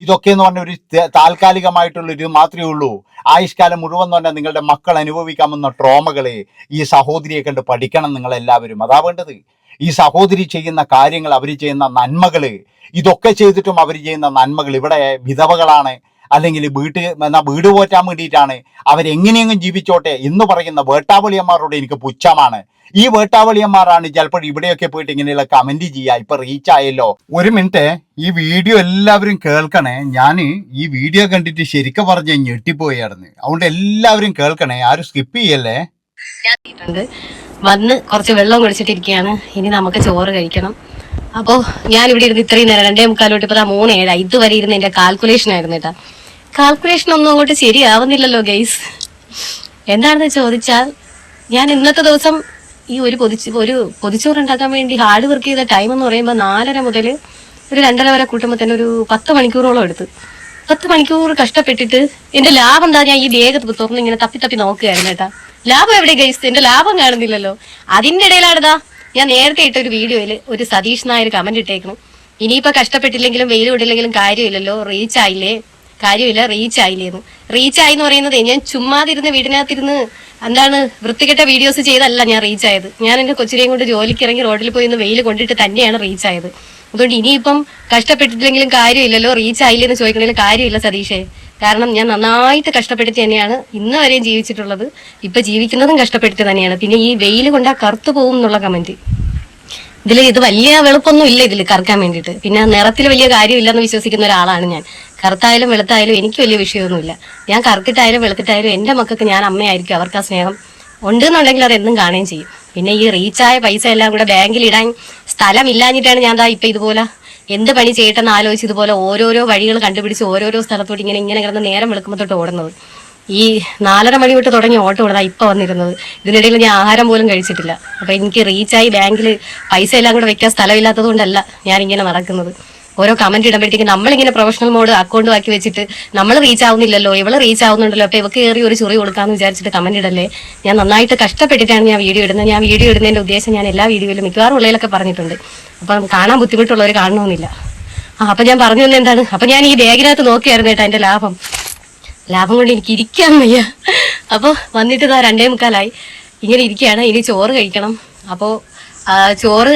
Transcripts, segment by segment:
ഇതൊക്കെ എന്ന് പറഞ്ഞ ഒരു താൽക്കാലികമായിട്ടുള്ള ഒരു മാത്രമേ ഉള്ളൂ. ആയുഷ്കാലം മുഴുവൻ എന്ന് പറഞ്ഞാൽ നിങ്ങളുടെ മക്കൾ അനുഭവിക്കാമെന്ന ട്രോമകളെ ഈ സഹോദരിയെ കണ്ട് പഠിക്കണം നിങ്ങളെല്ലാവരും. അതാ വേണ്ടത്. ഈ സഹോദരി ചെയ്യുന്ന കാര്യങ്ങൾ, അവർ ചെയ്യുന്ന നന്മകള്, ഇതൊക്കെ ചെയ്തിട്ടും അവർ ചെയ്യുന്ന നന്മകൾ, ഇവിടെ വിധവകളാണ് അല്ലെങ്കിൽ വീട് പോറ്റാൻ വേണ്ടിയിട്ടാണ്, അവരെങ്ങനെയെങ്കിലും ജീവിച്ചോട്ടെ എന്ന് പറയുന്ന വേട്ടാവളിയന്മാരോട് എനിക്ക് പുച്ഛമാണ്. ഈ വേട്ടാവളിയന്മാരാണ് ചിലപ്പോൾ ഇവിടെയൊക്കെ പോയിട്ട് ഇങ്ങനെയുള്ള കമന്റ് ചെയ്യുക. ഇപ്പൊ റീച്ച് ആയല്ലോ. ഒരു മിനിറ്റ്, ഈ വീഡിയോ എല്ലാവരും കേൾക്കണേ. ഞാൻ ഈ വീഡിയോ കണ്ടിട്ട് ശരിക്കും പറഞ്ഞ ഞെട്ടിപ്പോയായിരുന്നു. അതുകൊണ്ട് എല്ലാവരും കേൾക്കണേ, ആരും സ്കിപ്പ് ചെയ്യല്ലേ. വന്ന് കുറച്ച് വെള്ളം കുടിച്ചിട്ടിരിക്കുകയാണ്. ഇനി നമുക്ക് ചോറ് കഴിക്കണം. അപ്പോ ഞാനിവിടെ ഇരുന്ന് ഇത്രയും നേരം 2:45 ഇപ്പൊ 3:07 ഇതുവരെ ഇരുന്ന് എന്റെ കാൽക്കുലേഷൻ ആയിരുന്നു കേട്ടാ. കാൽക്കുലേഷൻ ഒന്നും അങ്ങോട്ട് ശരിയാവുന്നില്ലല്ലോ ഗൈസ്. എന്താണെന്ന് ചോദിച്ചാൽ, ഞാൻ ഇന്നത്തെ ദിവസം ഈ ഒരു പൊതിച്ചോറ് ഉണ്ടാക്കാൻ വേണ്ടി ഹാർഡ് വർക്ക് ചെയ്ത ടൈം എന്ന് പറയുമ്പോൾ 4:30 മുതൽ ഒരു 2:30 വരെ കൂട്ടുമ്പോൾ തന്നെ ഒരു 10 മണിക്കൂറോളം എടുത്തു. 10 മണിക്കൂർ കഷ്ടപ്പെട്ടിട്ട് എന്റെ ലാഭം എന്താ? ഞാൻ ഈ ബാഗ് തുറന്ന് ഇങ്ങനെ തപ്പി നോക്കുകയായിരുന്നു കേട്ടാ. ലാഭം എവിടെ ഗൈസ്? എന്റെ ലാഭം കാണുന്നില്ലല്ലോ. അതിന്റെ ഇടയിലാണിതാ ഞാൻ നേരത്തെ ഇട്ട ഒരു വീഡിയോയിൽ ഒരു സതീഷ് നായർ കമന്റ് ഇട്ടേക്കണം, ഇനിയിപ്പോ കഷ്ടപ്പെട്ടില്ലെങ്കിലും വെയിൽ വിടില്ലെങ്കിലും കാര്യമില്ലല്ലോ, റീച്ച് ആയില്ലേ, കാര്യമില്ല റീച്ച് ആയില്ലേന്ന്. റീച്ച് ആയി എന്ന് പറയുന്നത് ഞാൻ ചുമ്മാതിരുന്ന് വീടിനകത്തിരുന്ന് എന്താണ് വൃത്തികെട്ട വീഡിയോസ് ചെയ്തല്ല ഞാൻ റീച്ച് ആയത്. ഞാൻ എന്റെ കൊച്ചിനെയും കൊണ്ട് ജോലിക്ക് ഇറങ്ങി റോഡിൽ പോയി ഒന്ന് വെയിൽ കൊണ്ടിട്ട് തന്നെയാണ് റീച്ച് ആയത്. അതുകൊണ്ട് ഇനിയിപ്പം കഷ്ടപ്പെട്ടിട്ടില്ലെങ്കിലും കാര്യമില്ലല്ലോ, റീച്ച് ആയില്ലേന്ന് ചോദിക്കണമെങ്കിൽ കാര്യമില്ല സതീഷേ. കാരണം ഞാൻ നന്നായിട്ട് കഷ്ടപ്പെട്ടിട്ട് തന്നെയാണ് ഇന്ന് വരെയും ജീവിച്ചിട്ടുള്ളത്. ഇപ്പൊ ജീവിക്കുന്നതും കഷ്ടപ്പെട്ടിട്ട് തന്നെയാണ്. പിന്നെ ഈ വെയിൽ കൊണ്ടാ കറുത്തു പോകും എന്നുള്ള കമന്റ്, ഇത് വലിയ വെളുപ്പൊന്നും ഇല്ല ഇതിൽ കറക്കാൻ വേണ്ടിയിട്ട്. പിന്നെ നിറത്തിൽ വലിയ കാര്യമില്ലെന്ന് വിശ്വസിക്കുന്ന ഒരാളാണ് ഞാൻ. കറുത്തായാലും വെളുത്തായാലും എനിക്ക് വലിയ വിഷയമൊന്നുമില്ല. ഞാൻ കറുത്തിട്ടായാലും വെളുത്തിട്ടായാലും എന്റെ മക്കൾക്ക് ഞാൻ അമ്മയായിരിക്കും. അവർക്ക് ആ സ്നേഹം ഉണ്ടെന്നുണ്ടെങ്കിൽ അത് എന്നും കാണുകയും ചെയ്യും. പിന്നെ ഈ റീച്ചായ പൈസ എല്ലാം കൂടെ ബാങ്കിൽ ഇടാൻ സ്ഥലം ഇല്ലാഞ്ഞിട്ടാണ് ഞാൻ ഇപ്പൊ ഇതുപോലെ എന്ത് പണി ചെയ്യട്ടെന്ന് ആലോചിച്ച് ഇതുപോലെ ഓരോരോ വഴികൾ കണ്ടുപിടിച്ച് ഓരോരോ സ്ഥലത്തോട്ട് ഇങ്ങനെ കിടന്ന് നേരം വെളുക്കുമ്പോൾ തൊട്ട് ഓടുന്നത്. ഈ 4:30 മണി തൊട്ട് തുടങ്ങി ഓട്ടം ഓടുന്നതാ ഇപ്പൊ വന്നിരുന്നത്. ഇതിനിടയിൽ ഞാൻ ആഹാരം പോലും കഴിച്ചിട്ടില്ല. അപ്പൊ എനിക്ക് റീച്ചായി ബാങ്കിൽ പൈസ എല്ലാം കൂടെ വെക്കാൻ സ്ഥലമില്ലാത്തത് കൊണ്ടല്ല ഞാൻ ഇങ്ങനെ നടക്കുന്നത്. ഓരോ കമന്റ് ഇടുമ്പോഴത്തേക്ക് നമ്മളിങ്ങനെ പ്രൊഫഷണൽ മോഡ് അക്കൗണ്ട് ആക്കി വെച്ചിട്ട് നമ്മൾ റീച്ച് ആവുന്നില്ലല്ലോ, ഇവള് റീച്ച് ആവുന്നുണ്ടല്ലോ, അപ്പൊ ഇവക്ക് കയറി ഒരു ചുറി കൊടുക്കാന്ന് വിചാരിച്ചിട്ട് കമന്റ് ഇടല്ലേ. ഞാൻ നന്നായിട്ട് കഷ്ടപ്പെട്ടിട്ടാണ് ഞാൻ വീഡിയോ ഇടുന്നത്. ഞാൻ വീഡിയോ ഇടുന്നതിന്റെ ഉദ്ദേശം ഞാൻ എല്ലാ വീഡിയോയിലും മിക്കവാറും ഉള്ളതിലൊക്കെ പറഞ്ഞിട്ടുണ്ട്. അപ്പൊ കാണാൻ ബുദ്ധിമുട്ടുള്ളവർ കാണണമെന്നില്ല. അപ്പൊ ഞാൻ പറഞ്ഞു തന്നെ എന്താണ്, അപ്പൊ ഞാൻ ഈ ബാഗിനകത്ത് നോക്കിയായിരുന്നു കേട്ടോ എന്റെ ലാഭം കൊണ്ട് എനിക്ക് ഇരിക്കാൻ വയ്യ. അപ്പൊ വന്നിട്ട് 2:45 ഇങ്ങനെ ഇരിക്കുകയാണ്. ഇനി ചോറ് കഴിക്കണം. അപ്പോ ചോറ്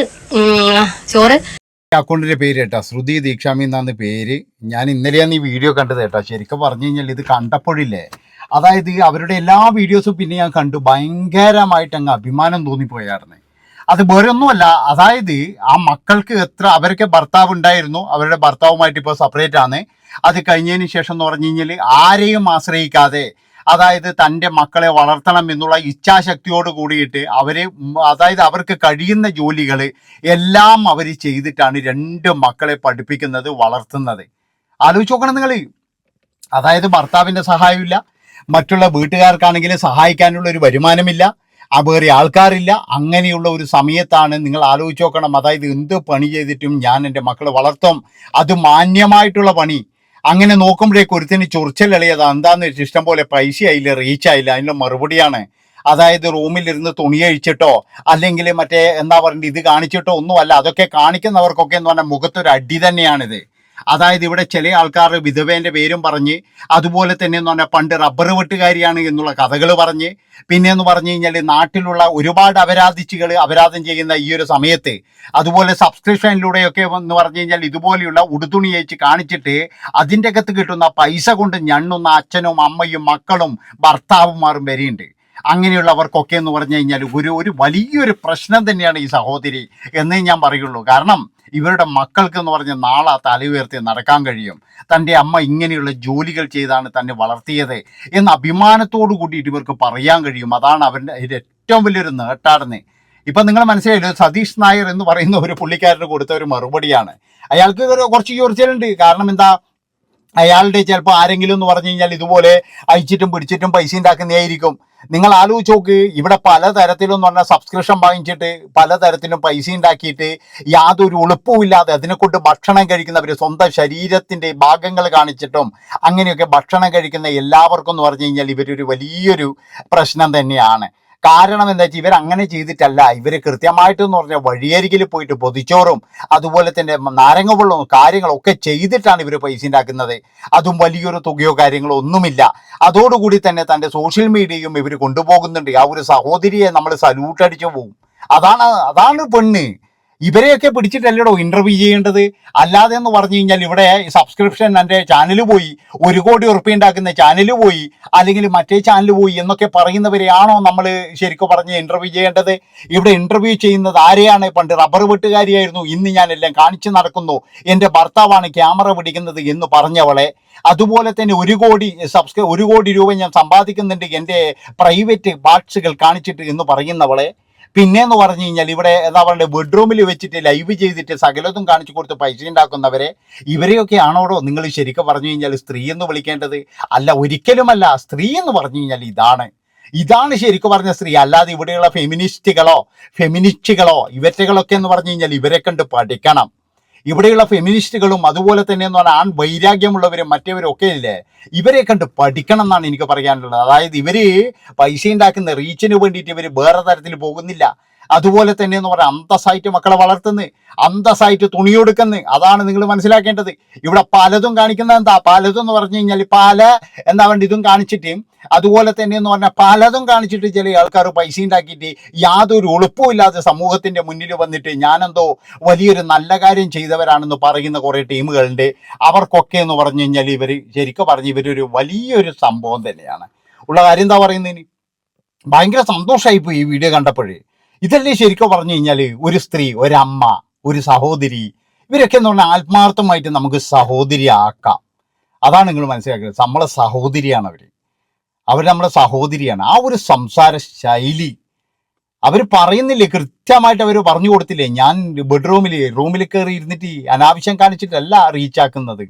അക്കൗണ്ടിന്റെ പേര് കേട്ടാ, ശ്രുതി ദീക്ഷാമി എന്നാണ് പേര്. ഞാൻ ഇന്നലെയാണ് ഈ വീഡിയോ കണ്ടത് കേട്ടാ. ശരിക്കും പറഞ്ഞു കഴിഞ്ഞാൽ ഇത് കണ്ടപ്പോഴില്ലേ, അതായത് അവരുടെ എല്ലാ വീഡിയോസും പിന്നെ ഞാൻ കണ്ടു, ഭയങ്കരമായിട്ട് അങ്ങ് അഭിമാനം തോന്നിപ്പോയായിരുന്നു. അത് വേറെ ഒന്നുമല്ല, അതായത് ആ മക്കൾക്ക് അവർക്ക് ഭർത്താവ് ഉണ്ടായിരുന്നു, അവരുടെ ഭർത്താവുമായിട്ട് ഇപ്പോൾ സെപ്പറേറ്റ് ആണ്. അത് കഴിഞ്ഞതിന് ശേഷം എന്ന് പറഞ്ഞു കഴിഞ്ഞാൽ ആരെയും ആശ്രയിക്കാതെ, അതായത് തൻ്റെ മക്കളെ വളർത്തണം എന്നുള്ള ഇച്ഛാശക്തിയോട് കൂടിയിട്ട് അതായത് അവർക്ക് കഴിയുന്ന ജോലികൾ എല്ലാം അവർ ചെയ്തിട്ടാണ് 2 മക്കളെ പഠിപ്പിക്കുന്നത്, വളർത്തുന്നത്. ആലോചിച്ച് നോക്കണം നിങ്ങൾ. അതായത് ഭർത്താവിൻ്റെ സഹായമില്ല, മറ്റുള്ള വീട്ടുകാർക്കാണെങ്കിലും സഹായിക്കാനുള്ള ഒരു വരുമാനമില്ല, വേറെ ആൾക്കാരില്ല. അങ്ങനെയുള്ള ഒരു സമയത്താണ് നിങ്ങൾ ആലോചിച്ച് നോക്കണം. അതായത് എന്ത് പണി ചെയ്തിട്ടും ഞാൻ എൻ്റെ മക്കളെ വളർത്തും, അത് മാന്യമായിട്ടുള്ള പണി. അങ്ങനെ നോക്കുമ്പോഴേക്ക് ഒരുത്തിന് ചൊറിച്ചലെളിയത് എന്താന്ന് വെച്ചാൽ ഇഷ്ടം പോലെ പൈസ ആയില്ല, റീച്ച് ആയില്ല. അതിൻ്റെ മറുപടിയാണ്, അതായത് റൂമിലിരുന്ന് തുണി അഴിച്ചിട്ടോ അല്ലെങ്കിൽ മറ്റേ എന്താ പറയുക ഇത് കാണിച്ചിട്ടോ ഒന്നുമല്ല. അതൊക്കെ കാണിക്കുന്നവർക്കൊക്കെ എന്ന് പറഞ്ഞാൽ മുഖത്തൊരു അടി തന്നെയാണിത്. അതായത് ഇവിടെ ചില ആൾക്കാർ വിധവേൻ്റെ പേരും പറഞ്ഞ്, അതുപോലെ തന്നെ എന്ന് പറഞ്ഞാൽ പണ്ട് റബ്ബർ വെട്ടുകാരിയാണ് എന്നുള്ള കഥകൾ പറഞ്ഞ്, പിന്നെ എന്ന് പറഞ്ഞു കഴിഞ്ഞാൽ നാട്ടിലുള്ള ഒരുപാട് അപരാധം ചെയ്യുന്ന ഈ ഒരു സമയത്ത് അതുപോലെ സബ്സ്ക്രിപ്ഷനിലൂടെയൊക്കെ എന്ന് പറഞ്ഞു കഴിഞ്ഞാൽ ഇതുപോലെയുള്ള ഉടുതുണി അയച്ച് കാണിച്ചിട്ട് അതിൻ്റെ അകത്ത് കിട്ടുന്ന പൈസ കൊണ്ട് ഞണ്ണുന്ന അച്ഛനും അമ്മയും മക്കളും ഭർത്താവുമാരും വരെയുണ്ട്. അങ്ങനെയുള്ളവർക്കൊക്കെ എന്ന് പറഞ്ഞു കഴിഞ്ഞാൽ ഒരു വലിയൊരു പ്രശ്നം തന്നെയാണ് ഈ സഹോദരി എന്നേ ഞാൻ പറയുള്ളൂ. കാരണം ഇവരുടെ മക്കൾക്ക് എന്ന് പറഞ്ഞ നാളെ തല ഉയർത്തി നടക്കാൻ കഴിയും. തൻ്റെ അമ്മ ഇങ്ങനെയുള്ള ജോലികൾ ചെയ്താണ് തന്നെ വളർത്തിയത് എന്ന് അഭിമാനത്തോടു കൂടിയിട്ട് ഇവർക്ക് പറയാൻ കഴിയും. അതാണ് അവരുടെ ഏറ്റവും വലിയൊരു നേട്ടാടുന്നത്. ഇപ്പം നിങ്ങൾ മനസ്സിലായല്ലോ, സതീഷ് നായർ എന്ന് പറയുന്ന ഒരു പുള്ളിക്കാരന് കൊടുത്ത ഒരു മറുപടിയാണ്. അയാൾക്ക് കുറച്ച് ചോർച്ചലുണ്ട്. കാരണം എന്താ, അയാളുടെ ചിലപ്പോൾ ആരെങ്കിലും എന്ന് പറഞ്ഞു കഴിഞ്ഞാൽ ഇതുപോലെ അയച്ചിട്ടും പിടിച്ചിട്ടും പൈസ ഉണ്ടാക്കുന്നതായിരിക്കും. നിങ്ങൾ ആലോചിച്ച് നോക്ക്, ഇവിടെ പലതരത്തിലും എന്ന് പറഞ്ഞാൽ സബ്സ്ക്രിപ്ഷൻ വാങ്ങിച്ചിട്ട് പലതരത്തിലും പൈസ ഉണ്ടാക്കിയിട്ട് യാതൊരു എളുപ്പമില്ലാതെ അതിനെക്കൊണ്ട് ഭക്ഷണം കഴിക്കുന്നവർ സ്വന്തം ശരീരത്തിൻ്റെ ഭാഗങ്ങൾ കാണിച്ചിട്ടും അങ്ങനെയൊക്കെ ഭക്ഷണം കഴിക്കുന്ന എല്ലാവർക്കും എന്ന് പറഞ്ഞു കഴിഞ്ഞാൽ ഇവരൊരു വലിയൊരു പ്രശ്നം തന്നെയാണ്. കാരണം എന്താ വെച്ചാൽ ഇവരങ്ങനെ ചെയ്തിട്ടല്ല, ഇവർ കൃത്യമായിട്ടെന്ന് പറഞ്ഞാൽ വഴിയരികിൽ പോയിട്ട് പൊതിച്ചോറും അതുപോലെ തന്നെ നാരങ്ങ വെള്ളവും കാര്യങ്ങളൊക്കെ ചെയ്തിട്ടാണ് ഇവർ പൈസ ഉണ്ടാക്കുന്നത്. അതും വലിയൊരു തുകയോ കാര്യങ്ങളോ ഒന്നുമില്ല. അതോടുകൂടി തന്നെ തൻ്റെ സോഷ്യൽ മീഡിയയും ഇവർ കൊണ്ടുപോകുന്നുണ്ട്. ആ ഒരു സഹോദരിയെ നമ്മൾ സല്യൂട്ട് അടിച്ചു പോകും. അതാണ് പെണ്ണ്. ഇവരെയൊക്കെ പിടിച്ചിട്ടല്ലടോ ഇന്റർവ്യൂ ചെയ്യേണ്ടത്. അല്ലാതെ എന്ന് പറഞ്ഞു കഴിഞ്ഞാൽ ഇവിടെ സബ്സ്ക്രിപ്ഷൻ എൻ്റെ ചാനൽ പോയി, 1 കോടി ഉറുപ്പിക ഉണ്ടാക്കുന്ന ചാനൽ പോയി, അല്ലെങ്കിൽ മറ്റേ ചാനൽ പോയി എന്നൊക്കെ പറയുന്നവരെയാണോ നമ്മൾ ശരിക്കും പറഞ്ഞ് ഇന്റർവ്യൂ ചെയ്യേണ്ടത്? ഇവിടെ ഇന്റർവ്യൂ ചെയ്യുന്നത് ആരെയാണ്? പണ്ട് റബ്ബർ വെട്ടുകാരിയായിരുന്നു, ഇന്ന് ഞാനെല്ലാം കാണിച്ചു നടക്കുന്നു, എൻ്റെ ഭർത്താവാണ് ക്യാമറ പിടിക്കുന്നത് എന്ന് പറഞ്ഞവളെ, അതുപോലെ തന്നെ 1 കോടി രൂപ ഞാൻ സമ്പാദിക്കുന്നുണ്ട് എൻ്റെ പ്രൈവറ്റ് പാർട്സുകൾ കാണിച്ചിട്ട് എന്ന് പറയുന്നവളെ, പിന്നെന്ന് പറഞ്ഞു കഴിഞ്ഞാൽ ഇവിടെ എന്താ പറയുക, ബെഡ്റൂമിൽ വെച്ചിട്ട് ലൈവ് ചെയ്തിട്ട് സകലതും കാണിച്ചു കൊടുത്ത് പൈസ ഉണ്ടാക്കുന്നവരെ, ഇവരെയൊക്കെ ആണോടോ നിങ്ങൾ ശരിക്കും പറഞ്ഞു കഴിഞ്ഞാൽ സ്ത്രീ എന്ന് വിളിക്കേണ്ടത്? അല്ല, ഒരിക്കലുമല്ല. സ്ത്രീ എന്ന് പറഞ്ഞു കഴിഞ്ഞാൽ ഇതാണ് ശരിക്കും പറഞ്ഞ സ്ത്രീ. അല്ലാതെ ഇവിടെയുള്ള ഫെമിനിസ്റ്റുകളോ ഇവറ്റകളൊക്കെ എന്ന് പറഞ്ഞു കഴിഞ്ഞാൽ ഇവരെ കണ്ട് പഠിക്കണം. ഇവിടെയുള്ള ഫെമിനിസ്റ്റുകളും അതുപോലെ തന്നെ എന്ന് പറഞ്ഞാൽ വൈരാഗ്യമുള്ളവരും മറ്റവരും ഒക്കെ ഇല്ലേ, ഇവരെ കണ്ട് പഠിക്കണം എന്നാണ് എനിക്ക് പറയാനുള്ളത്. അതായത് ഇവര് പൈസ ഉണ്ടാക്കുന്ന റീച്ചിന് വേണ്ടിയിട്ട് ഇവർ വേറെ തരത്തിൽ പോകുന്നില്ല. അതുപോലെ തന്നെ എന്ന് പറഞ്ഞാൽ അന്തസ്സായിട്ട് മക്കളെ വളർത്തുന്നു, അന്തസ്സായിട്ട് തുണിയെടുക്കുന്നു. അതാണ് നിങ്ങൾ മനസ്സിലാക്കേണ്ടത്. ഇവിടെ പലതും കാണിക്കുന്നത് എന്താ? പലതും എന്ന് പറഞ്ഞു കഴിഞ്ഞാൽ എന്താ വേണ്ട ഇതും കാണിച്ചിട്ട്, അതുപോലെ തന്നെ എന്ന് പറഞ്ഞാൽ പലതും കാണിച്ചിട്ട് ചില ആൾക്കാർ പൈസ ഉണ്ടാക്കിയിട്ട് യാതൊരു എളുപ്പമില്ലാതെ സമൂഹത്തിന്റെ മുന്നിൽ വന്നിട്ട് ഞാനെന്തോ വലിയൊരു നല്ല കാര്യം ചെയ്തവരാണെന്ന് പറയുന്ന കുറേ ടീമുകളുണ്ട്. അവർക്കൊക്കെ എന്ന് പറഞ്ഞു കഴിഞ്ഞാൽ ശരിക്കും പറഞ്ഞ് ഇവരൊരു വലിയൊരു സംഭവം തന്നെയാണ്. ഉള്ള കാര്യം എന്താ പറയുന്നതിന് ഭയങ്കര സന്തോഷമായിപ്പോയി ഈ വീഡിയോ കണ്ടപ്പോഴേ. ഇതല്ലേ ശരിക്കും പറഞ്ഞു കഴിഞ്ഞാൽ ഒരു സ്ത്രീ, ഒരമ്മ, ഒരു സഹോദരി, ഇവരൊക്കെ എന്ന് പറഞ്ഞാൽ ആത്മാർത്ഥമായിട്ട് നമുക്ക് സഹോദരി ആക്കാം. അതാണ് നിങ്ങൾ മനസ്സിലാക്കുന്നത്. നമ്മളെ സഹോദരിയാണ് അവർ നമ്മളെ സഹോദരിയാണ്. ആ ഒരു സംസാര ശൈലി അവർ പറയുന്നില്ലേ, കൃത്യമായിട്ട് അവർ പറഞ്ഞു കൊടുത്തില്ലേ. ഞാൻ റൂമിൽ കയറി ഇരുന്നിട്ട് അനാവശ്യം കാണിച്ചിട്ടല്ല റീച്ചാക്കുന്നത്.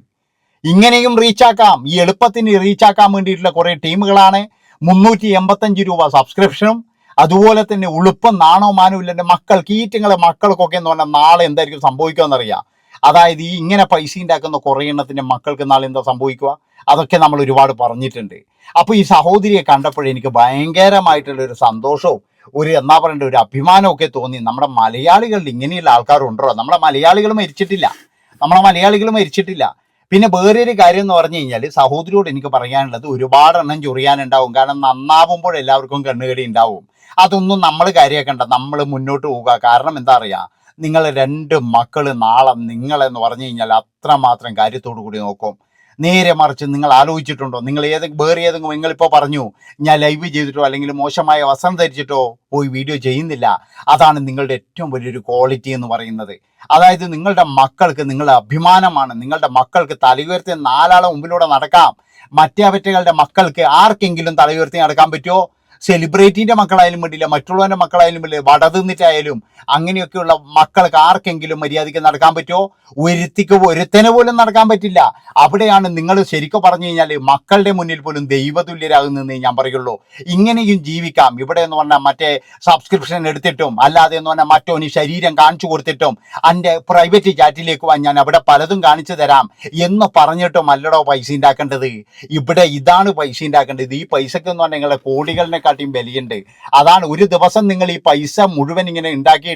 ഇങ്ങനെയും റീച്ചാക്കാം. ഈ എളുപ്പത്തിന് റീച്ചാക്കാൻ വേണ്ടിയിട്ടുള്ള കുറേ ടീമുകളാണ്. 385 രൂപ സബ്സ്ക്രിപ്ഷനും അതുപോലെ തന്നെ ഉളുപ്പം നാണോ മാനോ ഇല്ല. എൻ്റെ മക്കൾക്കൊക്കെ എന്ന് പറഞ്ഞാൽ നാളെ എന്തായിരിക്കും സംഭവിക്കുക എന്നറിയാം. അതായത് ഈ ഇങ്ങനെ പൈസ ഉണ്ടാക്കുന്ന കുറേ എണ്ണത്തിൻ്റെ മക്കൾക്ക് നാളെ എന്താ സംഭവിക്കുക, അതൊക്കെ നമ്മൾ ഒരുപാട് പറഞ്ഞിട്ടുണ്ട്. അപ്പോൾ ഈ സഹോദരിയെ കണ്ടപ്പോഴേ എനിക്ക് ഭയങ്കരമായിട്ടുള്ളൊരു സന്തോഷവും എന്താ പറയേണ്ട ഒരു അഭിമാനമൊക്കെ തോന്നി. നമ്മുടെ മലയാളികളിൽ ഇങ്ങനെയുള്ള ആൾക്കാരുണ്ടോ? നമ്മളെ മലയാളികൾ മരിച്ചിട്ടില്ല. പിന്നെ വേറൊരു കാര്യം എന്ന് പറഞ്ഞു കഴിഞ്ഞാൽ സഹോദരിയോട് എനിക്ക് പറയാനുള്ളത്, ഒരുപാട് എണ്ണം ചൊറിയാനുണ്ടാവും. കാരണം നന്നാവുമ്പോൾ എല്ലാവർക്കും കണ്ണുകടി ഉണ്ടാവും. അതൊന്നും നമ്മൾ കാര്യമാക്കണ്ട, നമ്മൾ മുന്നോട്ട് പോവുക. കാരണം എന്താ അറിയാ, നിങ്ങൾ 2 മക്കൾ നാളെ നിങ്ങളെന്ന് പറഞ്ഞു കഴിഞ്ഞാൽ അത്രമാത്രം കാര്യത്തോടു കൂടി നോക്കും. നേരെ മറിച്ച് നിങ്ങൾ ആലോചിച്ചിട്ടുണ്ടോ? നിങ്ങൾ വേറെ ഏതെങ്കിലും നിങ്ങളിപ്പോൾ പറഞ്ഞു ഞാൻ ലൈവ് ചെയ്തിട്ടോ അല്ലെങ്കിൽ മോശമായ വസ്ത്രം ധരിച്ചിട്ടോ പോയി വീഡിയോ ചെയ്യുന്നില്ല. അതാണ് നിങ്ങളുടെ ഏറ്റവും വലിയൊരു ക്വാളിറ്റി എന്ന് പറയുന്നത്. അതായത് നിങ്ങളുടെ മക്കൾക്ക് നിങ്ങളുടെ അഭിമാനമാണ്. നിങ്ങളുടെ മക്കൾക്ക് തലയുയർത്തി 4 ആളെ മുമ്പിലൂടെ നടക്കാം. മറ്റവറ്റകളുടെ മക്കൾക്ക് ആർക്കെങ്കിലും തലയുയർത്തി നടക്കാൻ പറ്റുമോ? സെലിബ്രിറ്റീൻ്റെ മക്കളായാലും വേണ്ടില്ല, മറ്റുള്ളവൻ്റെ മക്കളായാലും വേണ്ടില്ല, വട തിന്നിട്ടായാലും അങ്ങനെയൊക്കെയുള്ള മക്കൾക്ക് ആർക്കെങ്കിലും മര്യാദയ്ക്ക് നടക്കാൻ പറ്റുമോ? ഒരുത്തനെ പോലും നടക്കാൻ പറ്റില്ല. അവിടെയാണ് നിങ്ങൾ ശരിക്കും പറഞ്ഞു കഴിഞ്ഞാൽ മക്കളുടെ മുന്നിൽ പോലും ദൈവതുല്യരാകുന്നതെന്ന് ഞാൻ പറയുള്ളൂ. ഇങ്ങനെയും ജീവിക്കാം. ഇവിടെ എന്ന് പറഞ്ഞാൽ മറ്റേ സബ്സ്ക്രിപ്ഷൻ എടുത്തിട്ടും അല്ലാതെ എന്ന് പറഞ്ഞാൽ മറ്റോന് ശരീരം കാണിച്ചു കൊടുത്തിട്ടും എൻ്റെ പ്രൈവറ്റ് ചാറ്റിലേക്ക് വാ, ഞാൻ അവിടെ പലതും കാണിച്ചു തരാം എന്ന് പറഞ്ഞിട്ടും അല്ലടോ പൈസ ഉണ്ടാക്കേണ്ടത്. ഇവിടെ ഇതാണ് പൈസ ഉണ്ടാക്കേണ്ടത്. ഈ പൈസക്ക് എന്ന് പറഞ്ഞാൽ നിങ്ങളുടെ കോടികളിനെക്കാട്ടിയും വിലയുണ്ട്. അതാണ് ഒരു ദിവസം നിങ്ങൾ ഈ പൈസ മുഴുവൻ ഇങ്ങനെ ഉണ്ടാക്കിയിട്ട്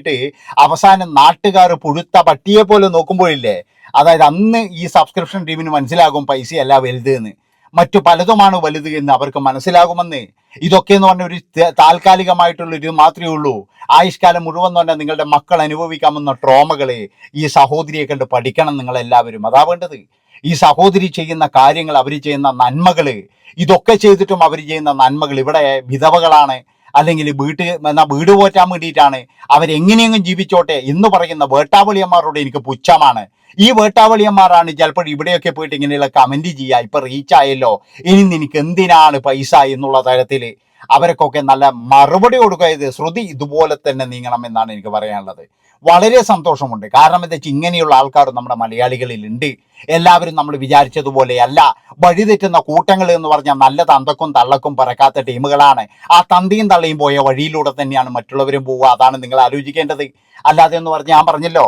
അവസാനം നാട്ടുകാർ പുഴുത്ത പട്ടിയെ പോലെ നോക്കുമ്പോഴില്ലേ, അതായത് അന്ന് ഈ സബ്സ്ക്രിപ്ഷൻ ടീമിന് മനസ്സിലാകും പൈസയല്ല വലുത് എന്ന്, മറ്റു പലതുമാണ് വലുത് എന്ന് അവർക്ക് മനസ്സിലാകുമെന്ന്. ഇതൊക്കെ എന്ന് പറഞ്ഞ ഒരു താൽക്കാലികമായിട്ടുള്ളൊരു മാത്രമേ ഉള്ളൂ. ആയുഷ്കാലം മുഴുവൻ എന്ന് പറഞ്ഞാൽ നിങ്ങളുടെ മക്കൾ അനുഭവിക്കാമെന്ന ട്രോമകളെ ഈ സഹോദരിയെ കണ്ട് പഠിക്കണം നിങ്ങളെല്ലാവരും. അതാ വേണ്ടത്. ഈ സഹോദരി ചെയ്യുന്ന കാര്യങ്ങൾ, അവർ ചെയ്യുന്ന നന്മകൾ, ഇതൊക്കെ ചെയ്തിട്ടും അവർ ചെയ്യുന്ന നന്മകൾ, ഇവിടെ വിധവകളാണ് അല്ലെങ്കിൽ വീട് പോറ്റാൻ വേണ്ടിയിട്ടാണ്, അവരെങ്ങനെയെങ്കിലും ജീവിച്ചോട്ടെ എന്ന് പറയുന്ന വേട്ടാവളിയന്മാരോട് എനിക്ക് പുച്ഛമാണ്. ഈ വേട്ടാവളിയന്മാരാണ് ചിലപ്പോൾ ഇവിടെയൊക്കെ പോയിട്ട് ഇങ്ങനെയുള്ള കമൻറ്റ് ചെയ്യുക, ഇപ്പം റീച്ചായല്ലോ ഇനി നിനക്ക് എന്തിനാണ് പൈസ എന്നുള്ള തരത്തിൽ. അവർക്കൊക്കെ നല്ല മറുപടി കൊടുക്കുക. ശ്രുതി ഇതുപോലെ തന്നെ നീങ്ങണം എന്നാണ് എനിക്ക് പറയാനുള്ളത്. വളരെ സന്തോഷമുണ്ട്. കാരണം എന്താ വെച്ചാൽ ഇങ്ങനെയുള്ള ആൾക്കാർ നമ്മുടെ മലയാളികളിലുണ്ട്. എല്ലാവരും നമ്മൾ വിചാരിച്ചതുപോലെയല്ല. വഴിതെറ്റുന്ന കൂട്ടങ്ങൾ എന്ന് പറഞ്ഞാൽ നല്ല തന്തക്കും തള്ളക്കും പറക്കാത്ത ടീമുകളാണ്. ആ തന്തിയും തള്ളയും പോയ വഴിയിലൂടെ തന്നെയാണ് മറ്റുള്ളവരും പോവുക. അതാണ് നിങ്ങൾ ആലോചിക്കേണ്ടത്. അല്ലാതെ എന്ന് പറഞ്ഞാൽ ഞാൻ പറഞ്ഞല്ലോ,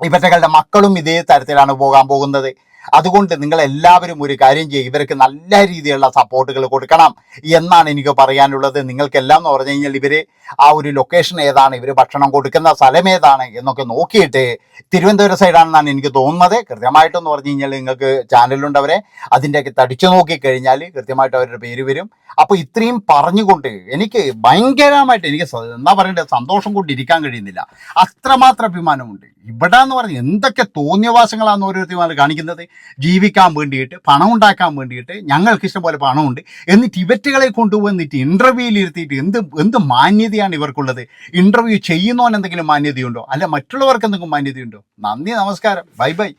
ഇവറ്റകളുടെ മക്കളും ഇതേ തരത്തിലാണ് പോകാൻ പോകുന്നത്. അതുകൊണ്ട് നിങ്ങൾ എല്ലാവരും ഒരു കാര്യം ചെയ്യുക, ഇവർക്ക് നല്ല രീതിയിലുള്ള സപ്പോർട്ടുകൾ കൊടുക്കണം എന്നാണ് എനിക്ക് പറയാനുള്ളത്. നിങ്ങൾക്കെല്ലാം എന്ന് പറഞ്ഞു കഴിഞ്ഞാൽ ഇവർ ആ ഒരു ലൊക്കേഷൻ ഏതാണ്, ഇവർ ഭക്ഷണം കൊടുക്കുന്ന സ്ഥലം ഏതാണ് എന്നൊക്കെ നോക്കിയിട്ട്, തിരുവനന്തപുരം സൈഡാണെന്നാണ് എനിക്ക് തോന്നുന്നത്. കൃത്യമായിട്ടെന്ന് പറഞ്ഞു കഴിഞ്ഞാൽ നിങ്ങൾക്ക് ചാനലുണ്ടവരെ, അതിൻ്റെയൊക്കെ തടിച്ചു നോക്കിക്കഴിഞ്ഞാൽ കൃത്യമായിട്ട് അവരുടെ പേര് വരും. അപ്പോൾ ഇത്രയും പറഞ്ഞുകൊണ്ട് എനിക്ക് ഭയങ്കരമായിട്ട് എനിക്ക് എന്താ പറയണ്ടത്, സന്തോഷം കൊണ്ടിരിക്കാൻ കഴിയുന്നില്ല. അത്രമാത്രം അഭിമാനമുണ്ട്. ഇവിടെ എന്ന് പറഞ്ഞ് എന്തൊക്കെ തോന്നിയവാസങ്ങളാണ് ഓരോരുത്തർ കാണിക്കുന്നത്. ജീവിക്കാൻ വേണ്ടിയിട്ട്, പണം ഉണ്ടാക്കാൻ വേണ്ടിയിട്ട്, ഞങ്ങൾക്ക് ഇഷ്ടംപോലെ പണമുണ്ട് എന്നിട്ട് ഇവറ്റുകളെ കൊണ്ടുവന്നിട്ട് ഇൻ്റർവ്യൂവിൽ ഇരുത്തിയിട്ട് എന്ത് മാന്യതയാണ് ഇവർക്കുള്ളത്? ഇൻ്റർവ്യൂ ചെയ്യുന്നവൻ എന്തെങ്കിലും മാന്യതയുണ്ടോ? അല്ല മറ്റുള്ളവർക്ക് എന്തെങ്കിലും മാന്യതയുണ്ടോ? നന്ദി, നമസ്കാരം, ബൈ ബൈ.